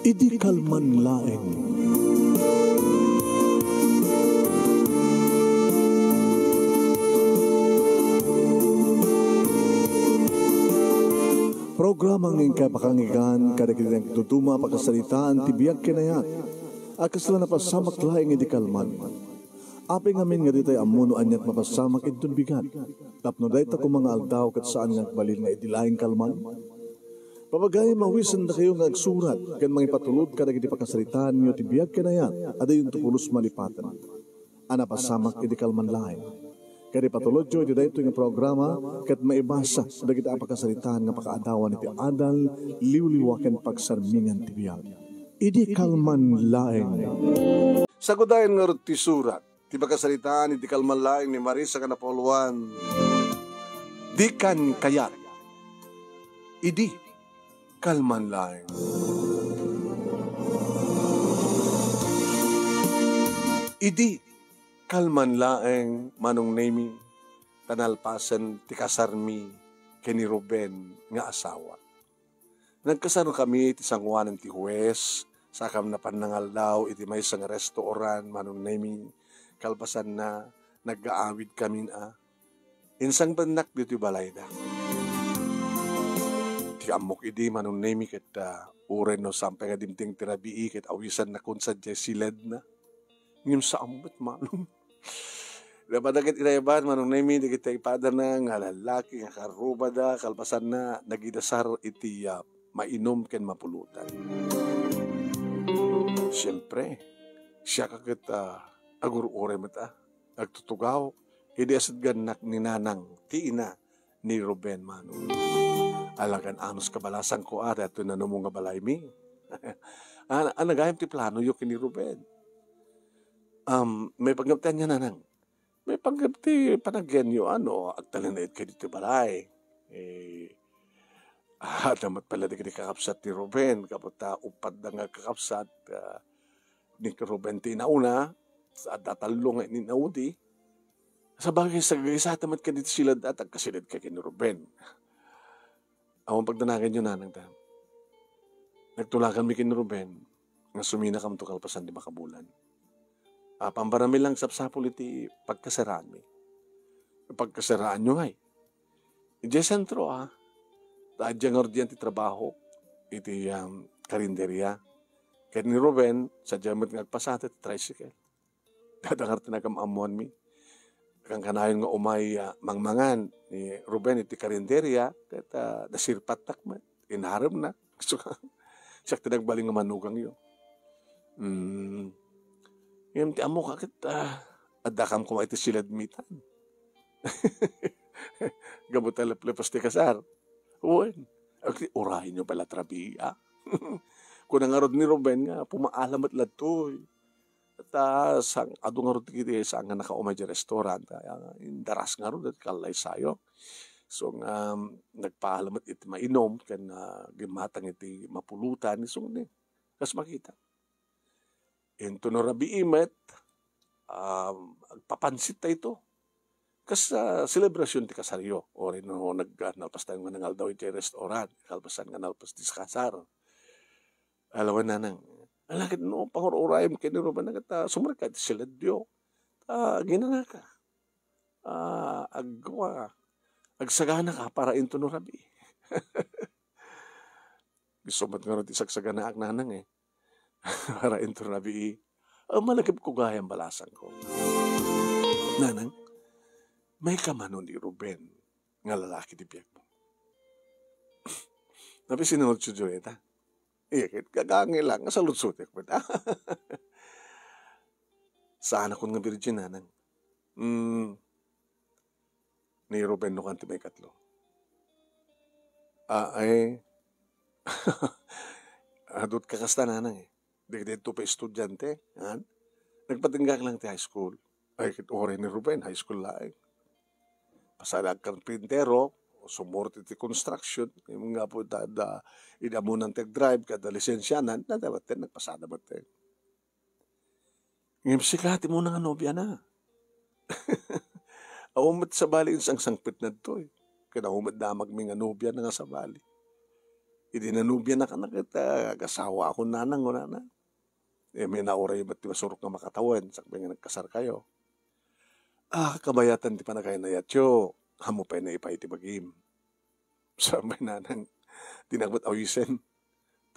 Idi kalman laeng. Programa ng kapakangigan kada kitang tutuma pagkasalitaan tibiyag kinayat. Akas lang napasamak laeng idi kalman. Api ngamin nga ditay amuno anyat mapasamak itong bigat. Tapno dahi ta mga aldaw kat saan nga balil nga idi laeng kalman. Pamagay mawisan na kayo nga agsurat kan mga ipatulod kada kiti pagkasalitaan nyo tibiyag kinayat ada yung tupulos malipatan. Anapasamak idi kalman laeng. Kaya patulod jo, iti ito yung programa, kat maibasa, da kita pagkasalitaan nga pakaadawan iti adal, liwliwaken pagsarmingan tibiyag. Idi kalman laeng. Sagudayan nga rin ti surat, ti pagkasalitaan iti kalman laeng ni Marisa Canapoluan, di kan kayat. Idi kalman laeng. Idi kalman laeng manong naming tanalpasan ti kasarmi kini Ruben nga asawa. Nagkasano kami ti sangwanan ti Huwes, sakam na panangal daw iti may isang restauran manong naming kalpasan na nag-aawid kami na. Insang banak dito balay na. Ti amok idi manong naming ket uren no sampai nga dimting tirabii ket awisan na kun sadya silad na. Ngim sa ambot manong. Dapat agad inayaban, manong namin, di kita ipada na, nga lalaki, nga karubada, kalpasan na, nagidasar iti mainom ken mapulutan. Siyempre, siya kakit agurure mata, agtutugaw, hindi asad ganak ni nanang, ti ina, ni Ruben manong. Alagan anos kabalasan ko at ito na namong nga balay mi. Anagayam ti plano yung ni Ruben. May pagngaptan niya nanang. May pagngapti panagyan yung agtalinait ka dito balay. Damat pala di kakapsat ni Ruben. Kapag upad na nga kakapsat ni Ruben ti nauna, sa datalong ni naudi. Sa bagay sa damat ka dito silad at agkasilad ka ni Ruben. Awang pagdanagan yun nanang ta. Nagtulakan mi kini Ruben, nga sumina kam to kalpasan di makabulan. Pambarami lang sapsapul iti pagkasaraan mi. Pagkasaraan nyo ngay. Iti sentro tadyang ordiyan ti trabaho, iti karinderya. Kaya ni Ruben, sa jamat ngagpasat iti tricycle. Dadangar tinagamamuan mi. Kang kanayon nga umay mangmangan ni Ruben iti karinderya, kaya nasirpat takmat. Inaram na. Siya tinagbaling nga manugang yun. Ngayon ti amo kakit adakam ko iti silad mitan. Gamot alap-lapas ti kasar. Uwan. Urahin nyo pala trabiya. Kung nangarod ni Ruben nga, pumaalam at latoy. At ado nga rod kiti saan nga nakaumay di restaurant. Indaras nga rod at kalay sayo. So nagpaalamat iti mainom kan gimatang iti mapulutan. So kas makita. Ento no rabi imet, papansit ta ito. Kas selebrasyon ti kasaryo. O rin no nagnapas tayo nga nangal daw iti restaurant. Kalpasan nga nalpas ti kasar. Alawan na nang, alakit no, pangururayam kini Ruben nagata, sumarka iti siladyo. Ginana ka. Agsagana ka para ento no rabi. Gusto mat nga rin isagsagana ak nanang para ento rabi malagip ko gayang balasan ko. Nanang, may kamano ni Ruben nga lalaki di biyak mo. Nabi sinunod si Julieta. Ikit, gagangi lang, sa lutsutik mo. Saan ako nga virgin, nanang? Ni Ruben no kanti may katlo. Adot kakasta nanang dito pa estudyante. Nagpatinggak lang ti high school. Ay, kitore ni Ruben, high school laing. Pasalag karpintero, sumorte ti construction, yung nga po idamunan tag-drive, kada lisensyanan, dapat nagpasada ba tayo. Ngayon, sikati mo nga nobya na. Aumad sa bali, isang sangpit na ito. Kaya umad damag may nga nobya na nga sa bali. Idinanubyan na ka na kita, agasawa ako nanang o nana. May nauray ba't di masurok nga makatawan, sakbay nga nagkasar kayo. Kabayatan di pa na kayo na yatyo, hamo pa na ipay ti bagim. Sabay nanang, tinagbot awisen.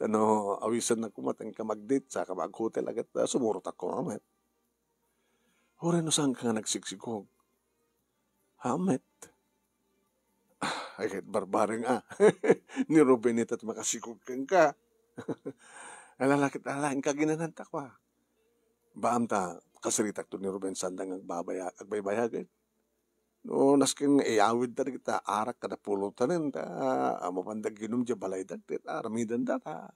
Awisan na kumatang kamagdit sa kamag-hotel agad sumurot ako, amet. Hore no saan ka nga nagsigsigog? Amet. Ay, kahit barbareng ni Ruben ito't makasigog kang ka. Alalakit alain ka ginananta ko Baam ta, kasaritak to ni Ruben sandang agbaybayagan. No, nasking iawid ta kita, arak ka na pulutan ta, mapandag ginom dya balay dagtit, aramidan da ta.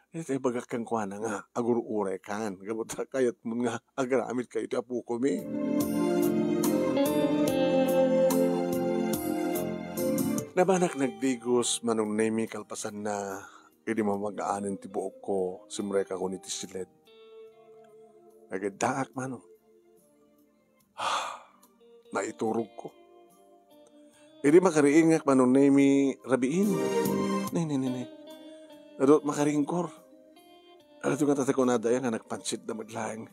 Ito ay bagak kang kuha na nga, aguro-uray kan, gamot ta kayat mo nga, agaramit kayo ito apu kumi. Nabanak nagdigos, manong nemi kalpasan na, hindi mo mag-aanin ti buok ko, simreka ko ni tisiled. Nagadaak manong. Naiturog ko. Hindi makariingak manong nemi rabiin. Nay. Adot makaringkor. Ato nga tatay ko na daya nga nagpansit na maglaing.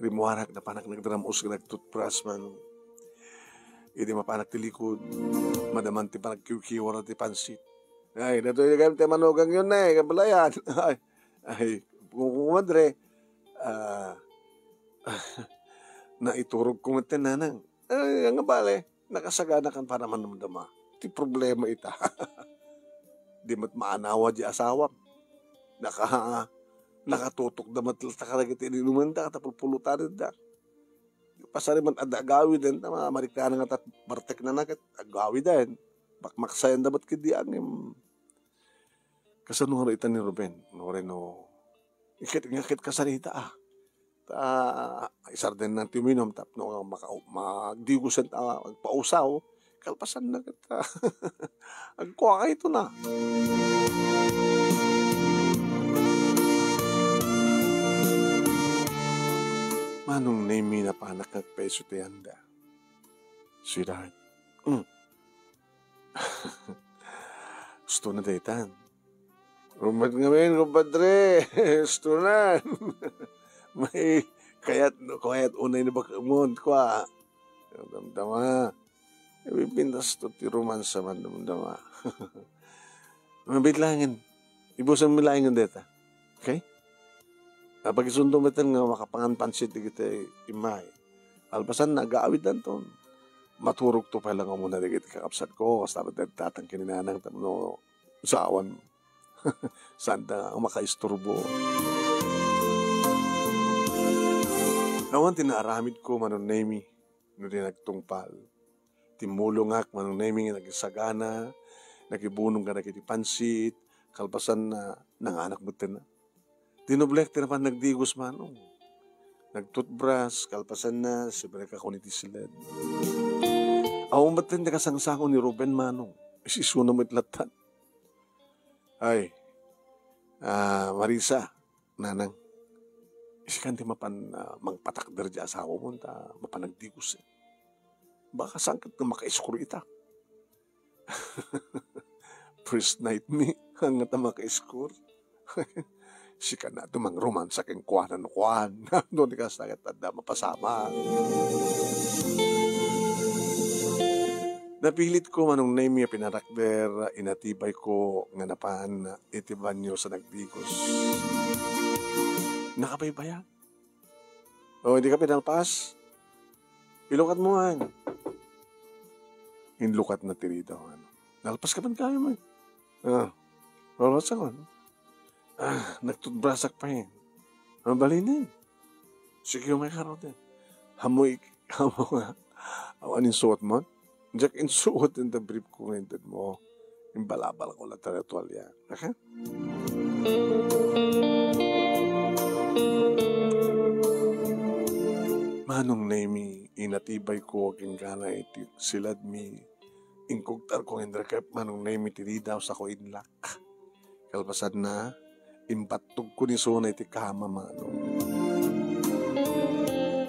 Rimuarak na panak nagdramus nga nagtutpras manong. Hindi mapanak ti likod. Madaman ti panak kiwkiwara ti pansit. Ay, nato yung gamit ti manugang yun na kabalayan. Ay, kung madre, naiturog ko nga tinanang. Ay, nga bale, nakasagana kan para manamdama. Ti problema ita. Di mat maanawa di asawam. Nakatutok na matlata ka nagit ininuman da, tapulpulutan da. Pasari man adagawi din, marikana nga tat bartek na nagat, agawi din. Bakmaksayan da ba't kidi angim. Kasanungan ita ni Ruben, no, ikit kasarita isar din ng timinom tapno magdigusan magpausaw kalpasan na kita agkuha ka ito na manong name na panak nagpeso tiyanda sweetheart gusto na daytan rumat ngayon kumpadre gusto na may kayat unay na bakamon kwa damdama ipindas to ti romansa man damdama mabitlangin ibusan milangin deta okay kapag isundo metan nga makapangan pansit di kita imay alpasan nag-aawid dan ton maturog to pa lang muna di kita kakapsat ko kasi dapat tatang kininanang tamno sa awan sanda ang makaisturbo Awan tinaaramid ko manunemi, no din nagtungpal. Timulongak manunemi nga nagisagana, nagibunong ka nagitipansit, kalpasan na nanganak mo na. Tinoblek tinapan nagdigos manong. Nagtutbras, kalpasan na, siyempre ka kuniti silad. Awang ba't rin nakasangsako ni Ruben manong, isisuna mo itlatan. Ay, Marisa, nanang. Isikan ti mapan mangpatakder di asawa mo ta mapanagdigos Baka sangkit na makaiskuro ita. First night ni hanggat na makaiskuro. Sika na tumang romansa keng kuwanan. Doon ka sakit at mapasama. Napilit ko manong name pinarakder inatibay ko nga napan itiban nyo sa nagdigos. Nakabaybayan. Hindi ka pinalpas. Ilukat mo nga. Inlukat na tirito. Nalpas ka man kayo man. Walas ako. Nagtutbrasak pa yun. Balinin. Sige yung may karo din. Hamoy nga. Awanin suot mo. Diyak insuot yung brief ko ngayon mo. Yung balabal ko lang talatwal yan. Okay? Manong nemi inatibay ko aking gana iti silad mi ingkugtar ko indrakep manong nemi tiridaw sa ko inlak kalpasad na impatog ko ni sona iti kama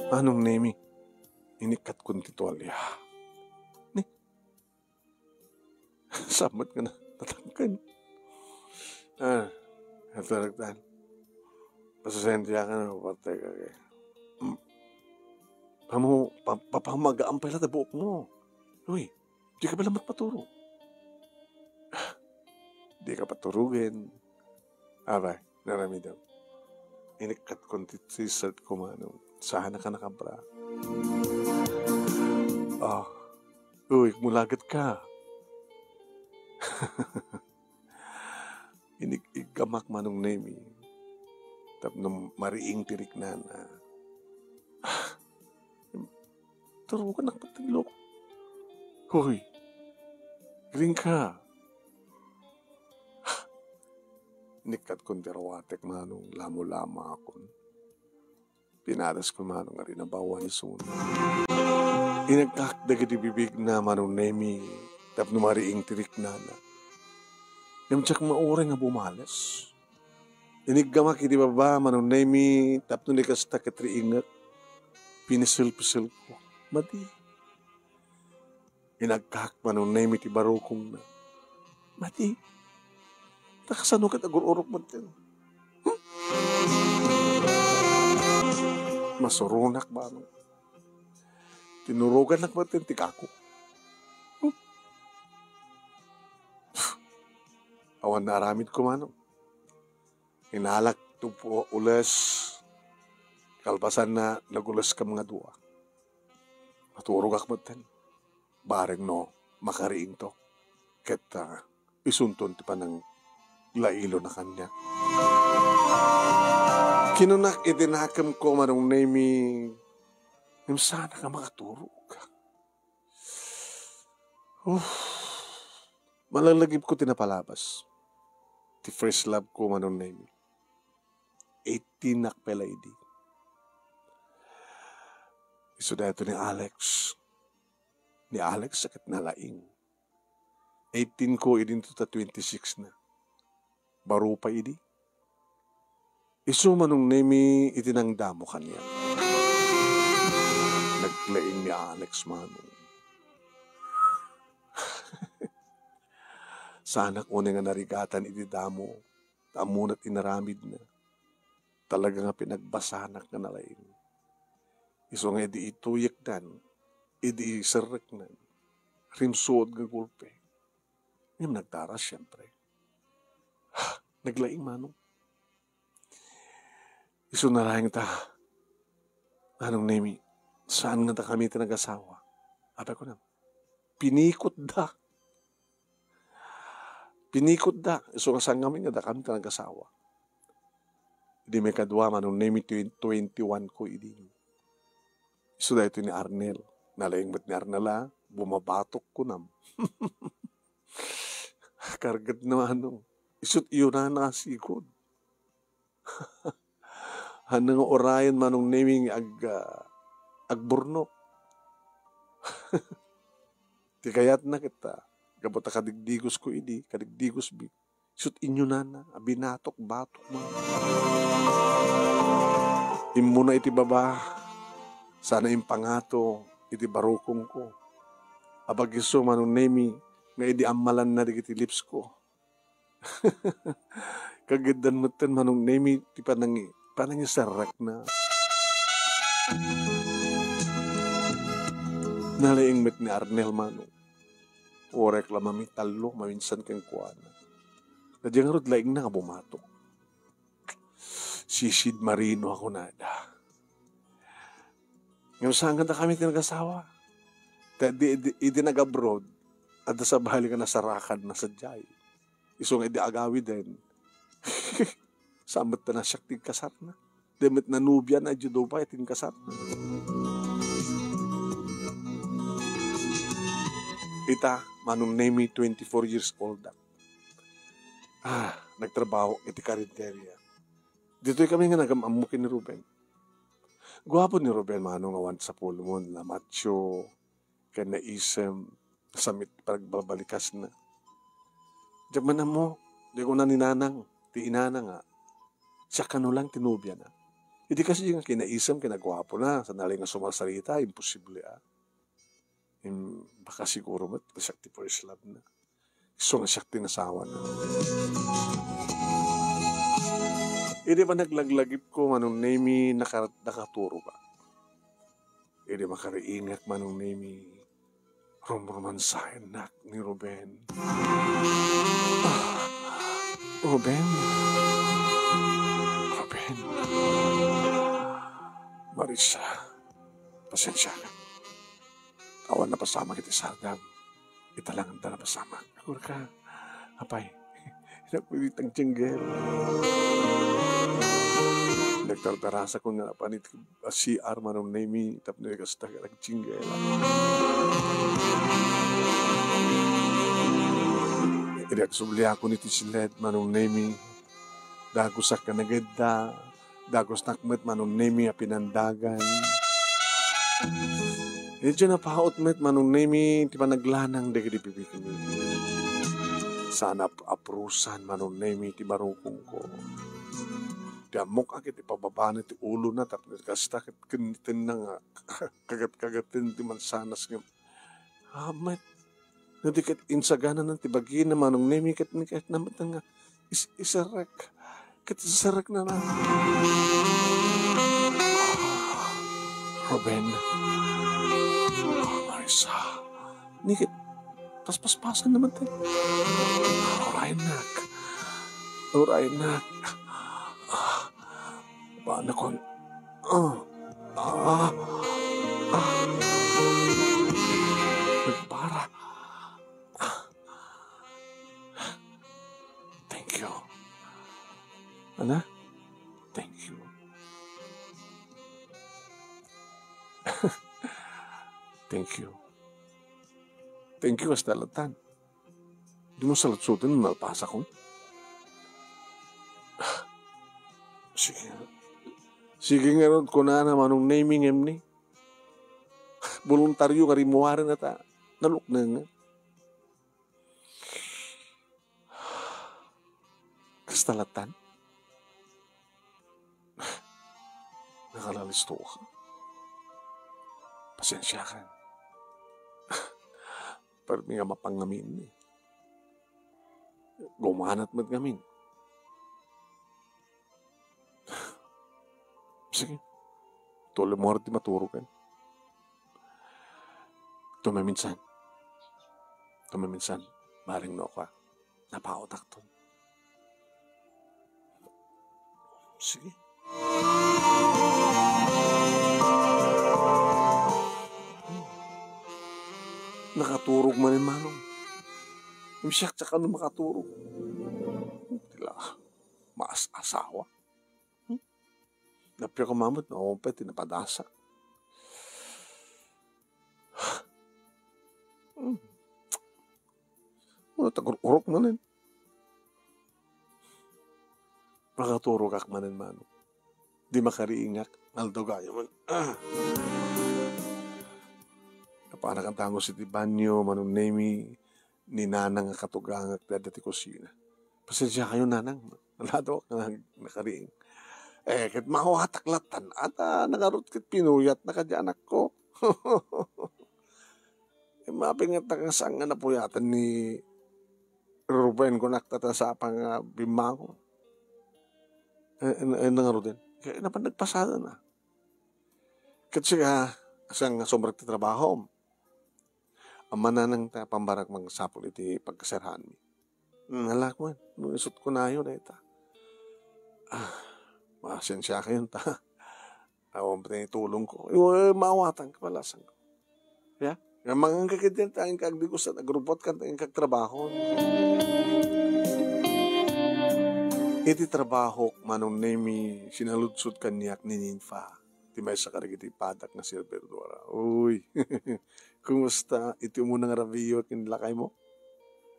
manong nemi inikat ko titualya ni samat ka na Tatangkan. Ito nagtan. Pasasensya ka na, patay ka kay. Papamagaan pala na buok mo. Uy, di ka pala magpaturo. Di ka paturugin. Abay, narami daw. Inikat konti si Sir Kumano. Sana ka nakabra. Uy, mulagat ka. Inigamak manong nemi. Tapno mariing tirik na na. Turo ka nakpatilok. Hoy, galing ka. Nikat kong dirawatek manong lamo-lama akon. Pinadas ko manong nga rin na bawa ni Suna. Inagkakdaga di bibig na manong nemi. Tapno mariing tirik na na. Yamtsak maure nga bumalas. Inigamak iti baba manong nemi. Tapno ni kasta katriingat. Pinisil-pisil ko. Mati. Inagkak manong nemi ti barukong na. Mati. Nakasano ka tagur-urok mo din. Masurunak ba no? Tinurugan lang mo din tikako. Awan na aramid ko mano. Inalak tupo ulas. Kalpasan na nagulas ka mga dua. Maturugak mo din. Bareng no, makariing to. Ket isunton ti pa ng lailo na kanya. Kinunak itinakam ko manong nemi. Sana ka makaturog. Malalagip ko tinapalabas. Ti first love ko manong nemi. 18 nakpela idi. Iso dahito ni Alex. Ni Alex sakit na laing. 18 ko idin to ta 26 na. Baro pa idi. Iso manong nemi itinangdamo kanya. Naglaing ni Alex manong. Sana ko nga narigatan iti damo. Tamunat inaramid na. Talaga nga pinagbasanak na nalaing. Iso nga idi ituyak nan. Idi isarek nan. Rimsuod nga gulpe. Ngayon nagtaras siyempre. Naglaing manong. Iso na lang ta. Anong nemi? Saan nga ta kami tinag-asawa? Apa ko na? Pinikot da. Pinikot da. Iso nga saan kami nga da kami tinag-asawa. Di may kadwa manong nemi 21 ko idi. Iso da ito ni Arnel. Nalaing ba't ni Arnel bumabatok ko nam. Kargat na manong. Isut iyo na nasikod. Hanang orayan manong naming agburnok. Ti kayat na kita. Gabota kadigdigos ko idi. Kadigdigos bi. Isut inyo na. Abinatok, batok man. Imuna iti baba. Sana impangato. Iti barukong ko. Abagiso manong nami. Nga idi amalan na di iti lips ko. Kagidan mo ten manong nemi ti panangi sarak na. Nalaing met ni Arnel manong. Orek la mamitalo maminsan kang kuana. Nadyang rod laing na nga bumato. Sisid Marino ako nada. Ngayon saan ganda kami tinag-asawa? Idi nag-abroad at sa bahali ka na sarakan na sadyay. Isong edi agawi din. Samat na na siya tingkasat na. Demet na nubya na judo pa tingkasat na. Ita, manong nemi 24 years old na. Nagtrabaho iti karinterya. Dito kami nga nagamamukin ni Ruben. Guwapo ni Ruben manong awan sa pulmon na macho, kaya naisem, samit pagbabalikas na. Diyan man mo, di ko na ninanang, ti inana nga. Siya kanulang tinubya na. Hindi kasi yung kinaisam, kinagwapo na, sanali nga sumasalita, imposible Baka siguro mat, siya ti first love na. So nga siya tinasawa na. Hindi ba naglaglagip ko manong nemi nakaturo ka? Hindi makariingak manong nemi rumromansahin nak ni Ruben. Ruben. Marisa, pasensya ka. Awan na pasama kita sa agam. Ita lang ang na pasama. Akur ka, apay, nakulit ang tiyinggel. Nagtartarasa ko nga panit CR manong nemi, tap na kasta ka nagtiyinggel. Ireksubli ako ni Tisiled manong nemi, dagusak ka nagedda, dagos nakmet manong nemi a pinandagan. Medyo napaot met manong nemi ti panaglanang dagiti pipikin mi. Sana aprusan manong nemi ti barukong ko. Ti amok akit ipababana ti ulo na tapos kasta ket kenitin na nga kagat-kagatin ti mansanas nga. Met nadikit insaganan ng tibagi na manong nemi ket namat nga isarek. Katisarak na na. Ruben. Marisa. Nikit. Paspasan naman tayo. Urainak. Paano ko? Nagpara. Thank you. Ana? Thank you. Thank you. Thank you, hasta latan. Di mo salatsutin, malpasa ko. Sige. Sige nga ron ko na naman nung naming ni. Voluntaryo ka rin muwarin na ta. Naluk na nga. Kastalatan? Nakalalisto ka. Pasensya ka. Pero may nga mapangamin eh. Gumanat mat ngamin. Sige. Tuloy mo rin maturo ka. Tumaminsan. Maring no ka. Napautak to. Sige. Nakaturog man yung manong. Imsiyak tsaka nung makaturog. Tila, asawa. Napya ka mamot na umpet, tinapadasa. Tagur-urok manin. Nakaturog ak manin manong. Di makariingak. Aldogayo man. Kapanakan tango si Tibanyo, manong nemi, ni nanang katugang at dati kusina. Pasensya kayo nanang. Nalado ka nakariing. Kit mahuhataklatan at nagarot kit pinuyat nakadyanak ko. Mapingat na kang saan nga napuyatan ni Ruben ko naktatasa pang bimang ko. Nangarot din. Kaya naman nagpasada na. Kasi asang sobrang trabaho. Ama na nang pambarak magsapol iti pagkaserahan mi. Nalak mo, nung isot ko na yun, ita. Masensya ka yun, ta. Awang pati tulong ko. Maawatan ka pala, sang ko. Yeah? Yung mga kakit yan, tanging kagdi ko sa nagrupot ka, tanging kagtrabaho. Iti trabaho, manong nemi, sinaludsod kanyak ni Ninfa. Timay sa karigiti padak na Silverdora. Uy, kumusta? Ito mo nang rabiyo kinlakay mo?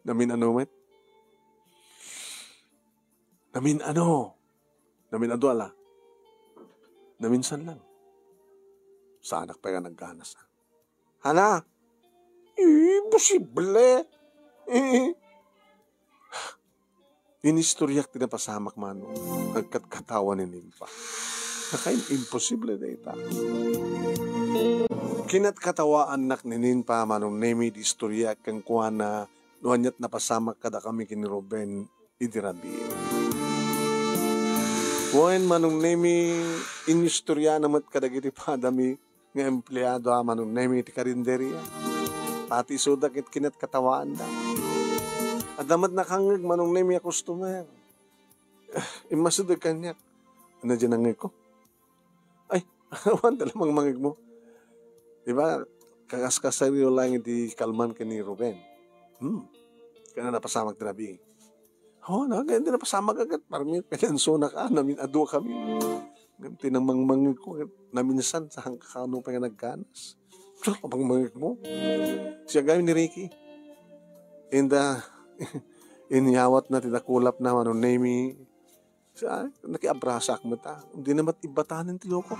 Namin ano, met? Namin adwala. Naminsan lang. Sa anak pa yung nagganas. Hala? Imposible. Inistoryak tinapasamak mano. Nagkatkatawan ni Nimpa. Imposible na ita. Kinat katawaan nak ni Nimpa manong nemi di istoryak kang kuha na Nuhanyat napasamak kada kami kini Ruben idirabi. Kuwain manong nemi inistorya namat kadagiti padami nga empleyado manong nemi ti karinderya. Pati sudak it kinat katawaan da. At damat nakangag manong nemi a customer. Imasudag kanyak. Ano dyan ang ko? Ay, awan talamang mangig mo. Diba? Kakaskasaryo lang iti kalman ka ni Ruben. Kaya napasamag tinabi. Kaya hindi napasamag agad. Parang pelanso na ka. Namin ado kami. Tinamang mangig ko. Naminsan sa hangkakano pa nga nagkanas. Pang mangig mo. Siya gawin ni Ricky. And inyawat na tinakulap na manong nemi. Nakiabrasak mo ta. Hindi naman ibatanin ti loko.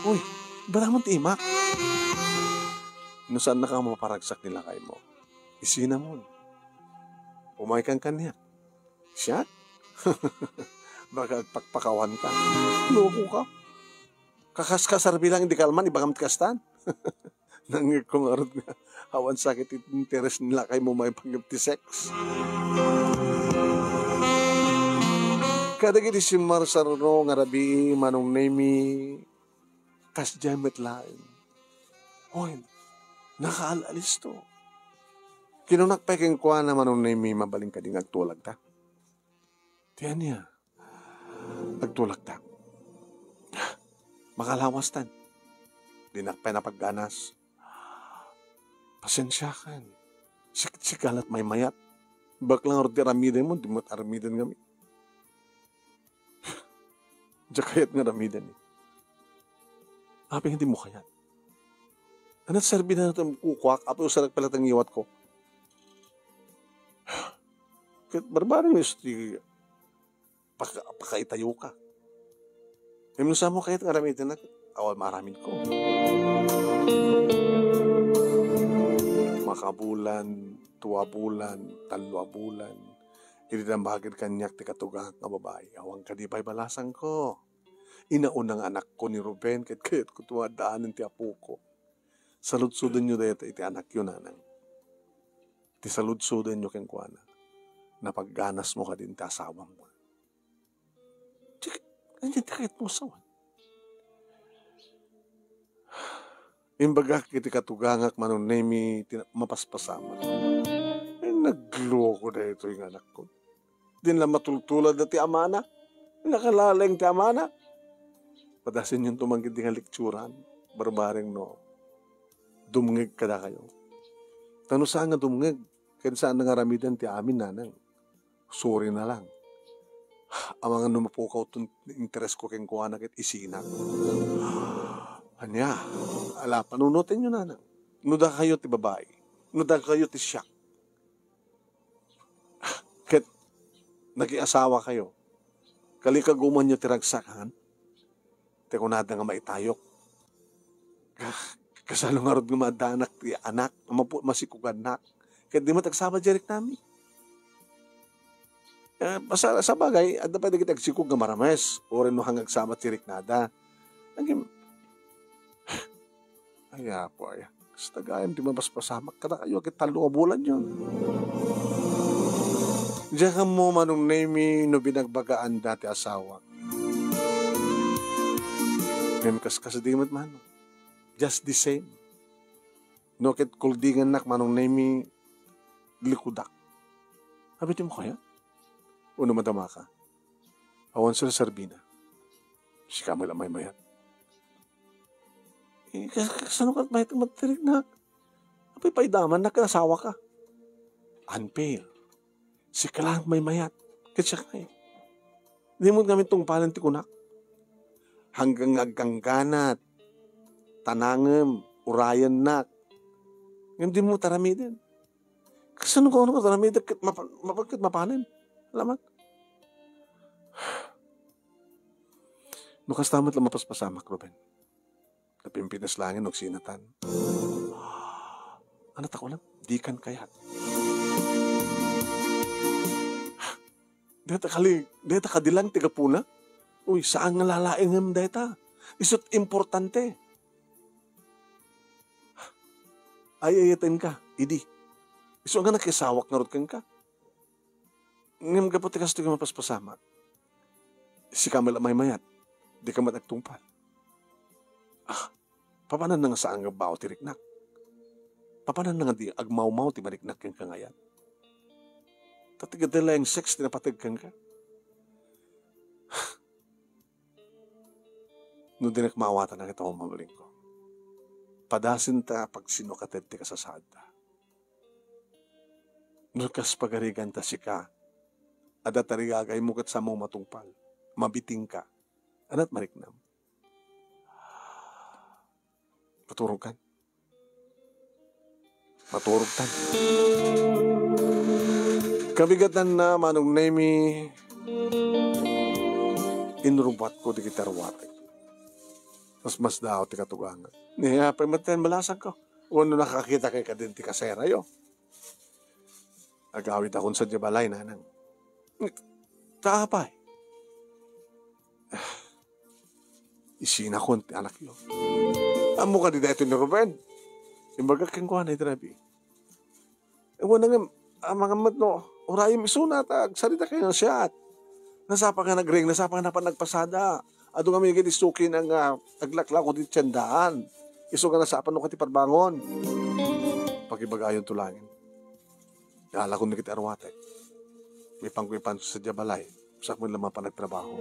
Uy, bata mo ti imak. No saan na ka maparagsak nila kay mo? Isina mo. Umay kang kanya. Siya? Baka pakpakawan ka. Loko ka. Kakaskasarbi lang hindi kalman, ibagamit kastan. Nangig kong arot nga. Hawan sakit interes nila kay mo may paggamti sex. Kadagiti si Marsaro nga rabi manong nemi kasjamet lain. Hoy, nakaalis to. Kinunak pa keng kuha na manong nemi mabaling ka ding agtulag ta. Tiyan niya. Agtulag ta. Makalawas tan. Dinak pa na pagganas. Pasensya kan. Sikalat may mayat. Baklang ordi ramiden mo, di mo't aramiden kami. Diya kayat nga ramiden eh. Apeng hindi mo kayat. Anat sarbi na natin kukwak, apo usalag pala tang iwat ko. Kahit barbaring gusto pakaitayo ka. Imunusa mo kayat nga ramiden na, awal maramin ko. Makabulan, 2 bulan, 3 bulan. Idinambagin kanyak ti katugahak nga babae. Awang kadipay balasang ko. Inaunang anak ko ni Ruben, kayat ko tuwadaanan ti apo ko. Saludsudan nyo dito iti anak yun nanang. Ti saludsudan nyo keng kuwana. Napagganas mo ka din ti asawang mo. Andiyan ti kayat mo sawan. Imbaga kiti katugangak manon nemi mapaspasama. Nagloko na ito yung anak ko. Din lang matultulad na ti amana. Nakalalang ti amana. Padasin yung tumanggit nga lekturan. Barbaring no. Dumngeg ka na kayo. Tano saan nga dumngeg? Kaya saan nga ramidan ti amin nanang. Sorry na lang. Ang mga numapukaw itong interes ko keng kuha na kit isinan. Anya, ala, panunutin nyo nanang. Nuda kayo ti babae. Nuda kayo ti siyak. Ket nag-iasawa kayo. Kalikaguman nyo ti ragsakan. Te kunada nga maitayok. Kasalo nga rod gumadanak ti anak. Masikuganak. Ket di mo tagsama jerik nami. Sa bagay, at dapat kita agsikog nga marames. O rin no hanggang sama ti riknada. Naging ay po ay. Sa tagayan, di mabaspasamak ka na kayo. Kit 3 bulan yun. Diyan ka mo manong nemi no binagbagaan dati asawa. Ngayon kaskas di mat man. Just the same. No kit kuldingan nak manong nemi likudak. Habitin mo kaya? Uno madama ka. Awan sila sarbina. Si kamay lang may mayat. Kasano ka mayat matirik na? Apay paidaman na kanasawa ka. Unfair. Si kalang may mayat. Kaya kaya. Hindi mo gamit itong palan ti kunak. Hanggang agkangganat. Tanangem. Urayan nak. Hindi mo taramidin. Kasano ka ano ka taramidin? Mapagkat mapanin. Alamat. Nukas tamat lang mapaspasamak, Ruben. Napimpinas langin, sinatan. Ano tako lang? Di kan kayat. Deta kadilang tiga puna. Uy, saan nga lalaing deta? Isot importante. Ay ayatin ka, idi. Iso nga nakisawak nga rod kang ka. Ngam ka po tikas ito ka mapaspasama. Si Kamala may mayat. Di ka matagtungpal. Papanan na nga sa ang bao ti riknak. Papanan na nga di agmaw-maw ti mariknak kang kangayan. Tatigadala yung sex tinapatag kang ka. No di nakmawatan na kita mamaling ko. Padasin ta pag sinukated ti kasasada. Nukas pagarigan ta si ka. Ada tarigagay mo kat sa mo matungpal. Mabiting ka. Anat mariknam. Maturog kan. Maturog tan. Kabigatan na manong nemi inrubat ko di kitarwatek. Mas daw ti katugangan. Niya pamaten balasan ko. Uno nakakita kay kadenti kasera yo. Agawid akong sa jabalay nanang. Taapay. Isina ko ti anak yo. Amo ka di dito ni Ruben. Imbaga kang kuha na itrabi. Ewan na nga, mga matno, orayim isunat, sarita kayo ng siyat. Nasapa ka nagring, nasapa ka na pa nagpasada. Ado kami naging isukin ang aglakla ko di tiyandaan. Iso ka nasapa nung kati parbangon. Pagibagayon tulangin. Yala ko nakita arwatek. May pangkwipan sa jabalay. Sak mo lamang pa nagtrabaho.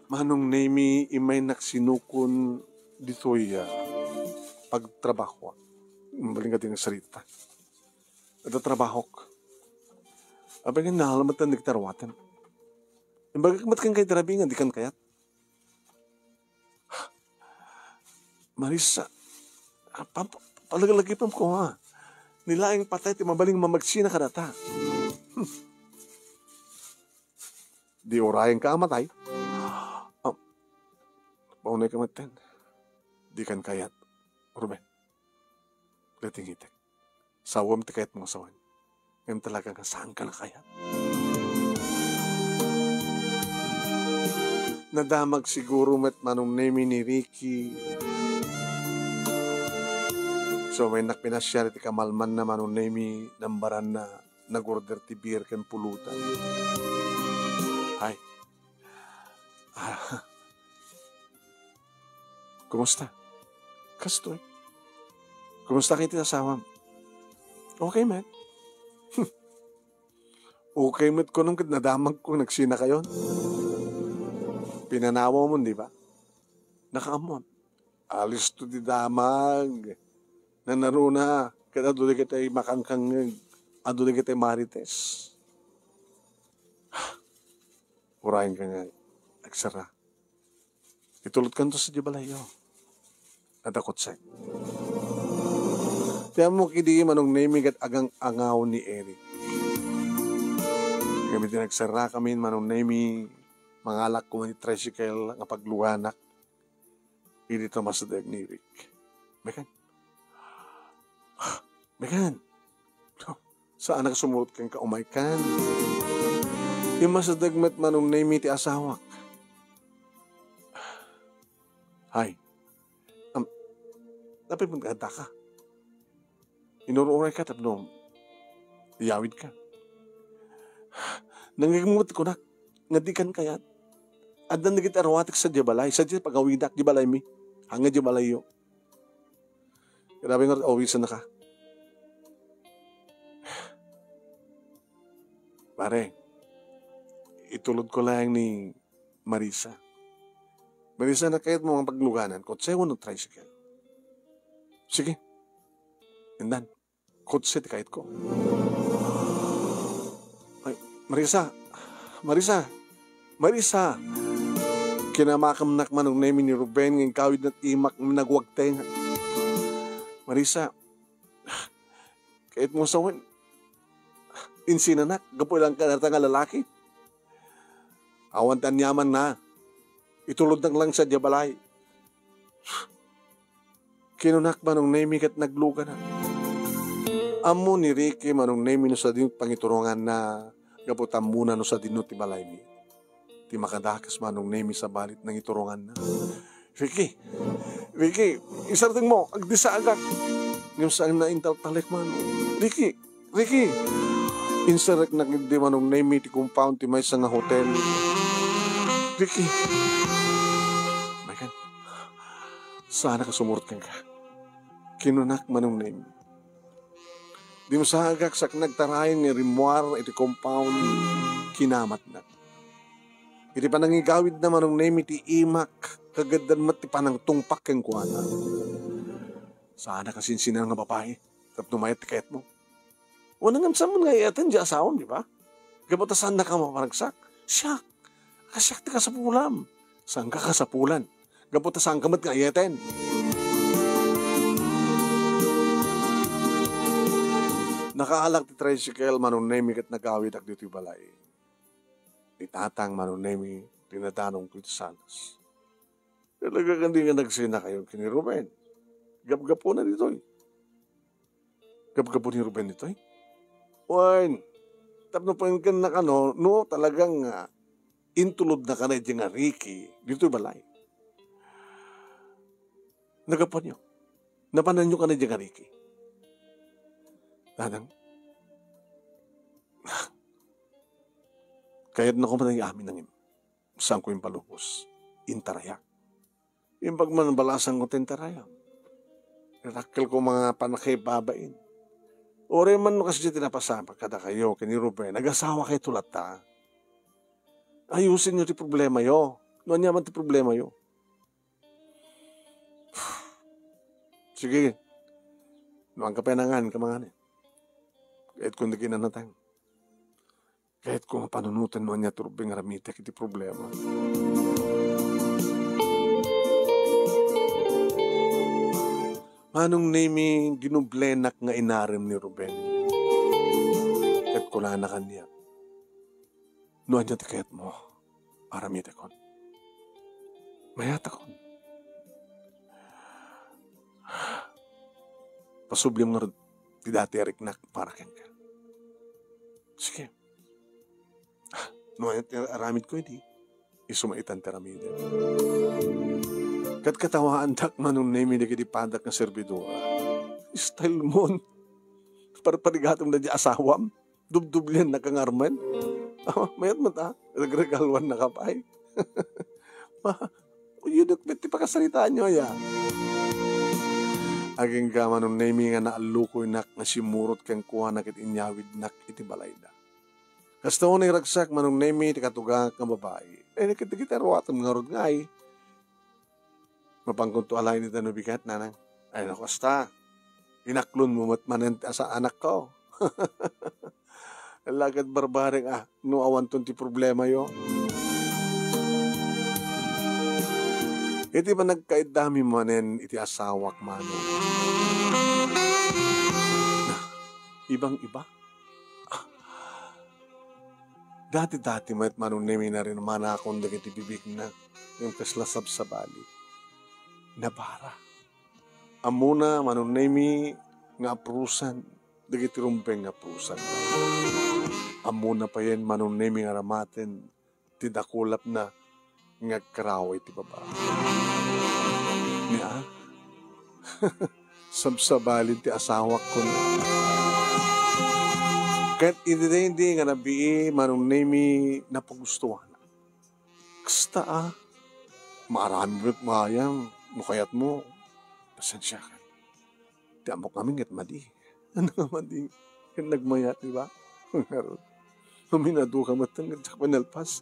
Manong nemi imay naksinukon dito'y pagtrabaho. Mabaling ka din ang sarita. At trabaho ko. Abang nga nahalamatan nagtarwatan. Imbaga kamat kang kay darabingan, di kan kayat. Marisa, palagalagipam ko ha. Nilaing patay ti mabaling mamagsina ka data. Di orayan ka amatay. Paunay ka maten. Di kan kayat. Ruben. Lating hitek. Sawam ti kayat mga sawan. Ngayon talaga nga saan ka na kayat. Nadamag siguro met manong nemi ni Ricky. So may nakpinasya ti kamalman na manong nemi nambaran na nag-order ti beer ken pulutan. Ay. Kumusta? Kastoy. Kumusta kayo tinasawam? Okay, man. Okay, man ko nung nadamag ko, nagsina kayo. Pinanawa mo, di ba? Nakaamon. Alis to di damag. Nanaruna. Kada doon kita'y makangkang. Doon kita'y marites. Urahin ka nga. Nagsara. Itulot ka to sa jibalayo. Nadakot sa'yo. Kaya mo kidi manong naming at agang angaw ni Eric. Kami din nagsara kami manong naming mangalak ko ni tricycle nga pagluwanak. Hindi ito masadag ni Eric. Mekan? Mekan? Saan ang sumurot kang kaumaikan? Yung masadag mat manong naming ti asawak. Hay. Dapat maganda ka. Inururay ka, tapno, iyawid ka. Nangigamot ko na, ngadikan kayat. Adan na kita arawatik sa jabalay. Sa pagawidak, jabalay mi. Hanga jabalay yo. Grabe nga, awisan na ka. Pare, itulod ko lang ni Marisa. Marisa na kahit mo mga pagluganan, kotse mo ng tricycle. Sige. And then, kotse ti kahit ko. Ay, Marisa. Kinamakam manong nemi ni Ruben ng kawid na imak nagwagteng. Marisa, kahit mo sawan, insinanak, gapo lang ka nga lalaki. Awan tanyaman na. Itulod lang sa jabalay. Kinunak manong nemi kat nagluga na. Amo ni Ricky manong nemi no sa dinut pangiturungan na gaputan muna no sa dinut ti balay mi. Ti makadakas manong nemi sa balit ng iturungan na. Ricky, isarting mo, agdi sa agak. Ngayon saan na intaltalik man. Ricky, insarek na hindi manong name ti compound ti may sa nga hotel. Ricky, my God, sana ka sumurot ka. Kinunak manong name. Di mo sa agak sak nagtarayan nga rimuar iti compound kinamat na. Iti panangigawid naman ng name iti imak kagadan mat ti panang tungpak keng kuana. Sana kasinsinan nga babae tapno mayat ti kayat mo. Wala nga saan mo nga iatan di asawam, di ba? Gabatasan na ka maparagsak. Siyak, kasyak ti kasapulam. Saan ka kasapulan? Gabatasan ka mat nga iatan. Nakaalak ti tricycle manunemi kat nagawid ak dito balay. Itatang manunemi tinatanong ko iti salas. Talaga hindi nga nagsina kayo kini Ruben. Gabgapo na dito eh. Gabgapo ni Ruben dito eh. Wine. Tapno pa yung na kano, no talagang intulod na ka na nga Ricky dito balay. Nagapan nyo. Napanan nyo ka na nga Ricky. Dadang, kaya't na ko man ang amin ng saan ko yung palubos. Intarayak. Yung pagmanbalasan ko tintarayak. Rakil ko mga panakibabain. Ore man no kasi tinapasama kada kayo, kini Ruben, nag-asawa kayo tulat ta. Ayusin nyo ti problema yo. Noon naman ti problema yo. Sige. Noong kapenangan ka mga kahit kung di kinanatang. Kahit kung panunutan mo niya turubing ramita kiti problema. Manong name ginublenak nga inarim ni Ruben. Kahit kula na kanya. Noon niya tikayat mo. Aramita kon. Mayata kon. Pasublim nga ti dati ariknak para keng ka. Sige. Noon aramid ko hindi. Isumaitan teramide. Kat katawaan dak manong name ni kiti padak na servidora. Style mon. Parparigatong na di asawam. Dubdublian na kangarman. Mayat mo ta. Nagregalwan na kapay. Yun ti pakasalitaan nyo ya. Aging ka manong name nga naalukoy nak na simurot kang kuha na kit inyawid nak iti balayda. Kasta ko na iragsak manong name ti katugak ng babae. Nakita ruwatan nga rod nga ay. Mapangkunto alay ni Tano Bigat nanang. Ay nakasta. Inaklon mo matmanan sa anak ko. Lagad barbaring no awan ton ti problema yo. Iti ba nagkaidami manen iti asawak mano? Ibang-iba? Dati-dati mat manong nemi na rin manakon da iti bibig na yung kaslasab sa bali. Nabara. Amuna manong nemi nga aprusan da iti rumpeng nga aprusan. Amuna pa yan manong nemi nga ramaten ti dakulap na nga karaway ti baba. Niya? Sabsabalin ti asawak ko na. Kahit hindi nga nabii manong nemi napagustuhan. Kasta marami mo't mayang mukayat mo. Pasensya ka. Di mo kami ngat madi. Ano nga madi? Kan nagmayat, di ba? Huminado ka matang at panalpas.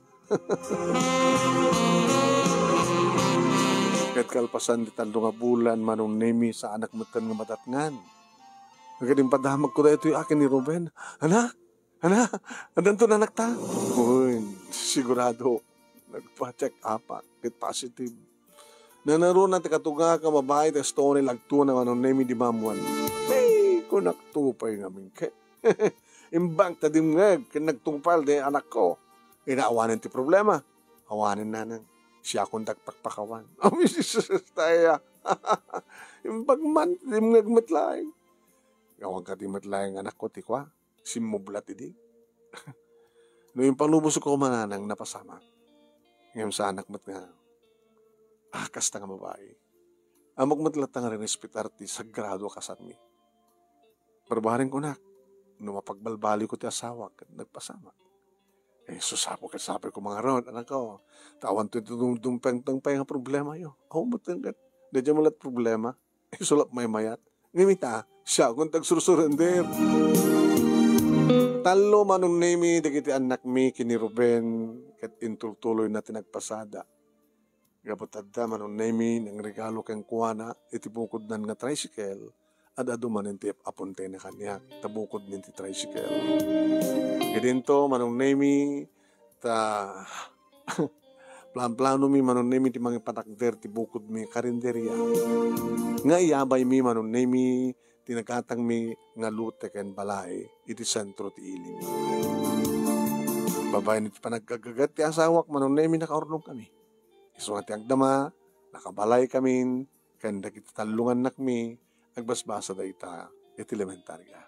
Kahit kalpasan di talo nga bulan manong nemi sa anak matan nga matatngan. Nagaling padamag ko na ito yung akin ni Ruben. Ana? Andan to na nakta? Uy, sigurado. Nagpa-check up. Kit positive. Nanaro na tikatuga ka babae ta story lagto na manong nemi di mamuan. Hey, kung naktupay nga mingke. Imbang tadim nga, kinagtungpal di anak ko. Inaawanan ti problema. Awanin na nang. Siya akong dagpakpakawan. Oh, Mrs. Staya. Imbang man, tadim nga gmatlaing. Gawag ka di matlayang anak ko, ti kwa. Simublat idi. No yung panglubos ko mananang napasama. Ngayon sa anak mat nga. kasta nga babae. Amok matlat nga rin respetar ti sagrado kasat mi. Barbarin ko nak, mapagbalbali ko ti asawa, kat nagpasama. Susapo kat sabi ko mga ron, anak ko, tawan to dumpeng-tangpeng nga problema yo. Ba't kat, dadya mo lahat problema, sulap may mayat. Ngimita, siya kung tagsursurender. Talo manong nemi, dagiti anak mi, kini Ruben, kat intultuloy na tinagpasada. Gapatadda manong nemi, ng regalo kang kuwana, itibukod nan nga tricycle, at aduman ti apunte na kanya, tabukod nin ti tricycle. Gedinto, manong nemi, plan-plano mi manong nemi ti mga patakder, ti bukod mi karinderya. Nga iyabay mi manong nemi, tinagkatang mi nga lute ken balay, iti sentro ti ilim. Babay niti panagkagagat ti asawak, manong nemi nakaurnong kami. Iso nga ti agdama, nakabalay kami, ken dagiti talungan nakmi, nagbasbasa da ita, iti elementarya.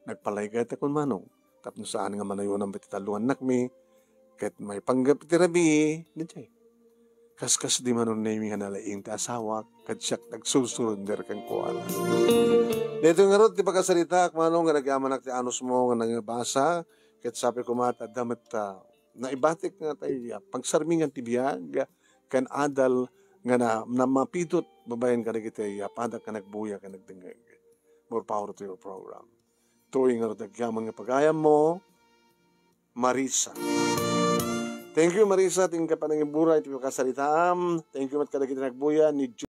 Nagpalay ka ita kun manong, tapno saan nga manayon ang betitalungan nakmi, ket may panggap iti rabi, nandiyan. Kaskas di manon nami nga nalaing ti asawa, kat siyak nagsusurrender kang kuala. Dito nga ron, ti pagkasalita, manong nga nag-amanak ti anos mo, nga nangabasa, ket sabi ko mata, damat naibatik nga tayo, pagsarmingan ti biyag, kan adal, nga na mapidot, babayan ka na kita, padak ka nagbuya ka nagdengag. More power to your program. Tuwing nga rin, mga pagayam mo, Marisa. Thank you, Marisa. Tingin ka pa ng iburay. Ito yung kasalitaan. Thank you, mat kada kita nagbuya ni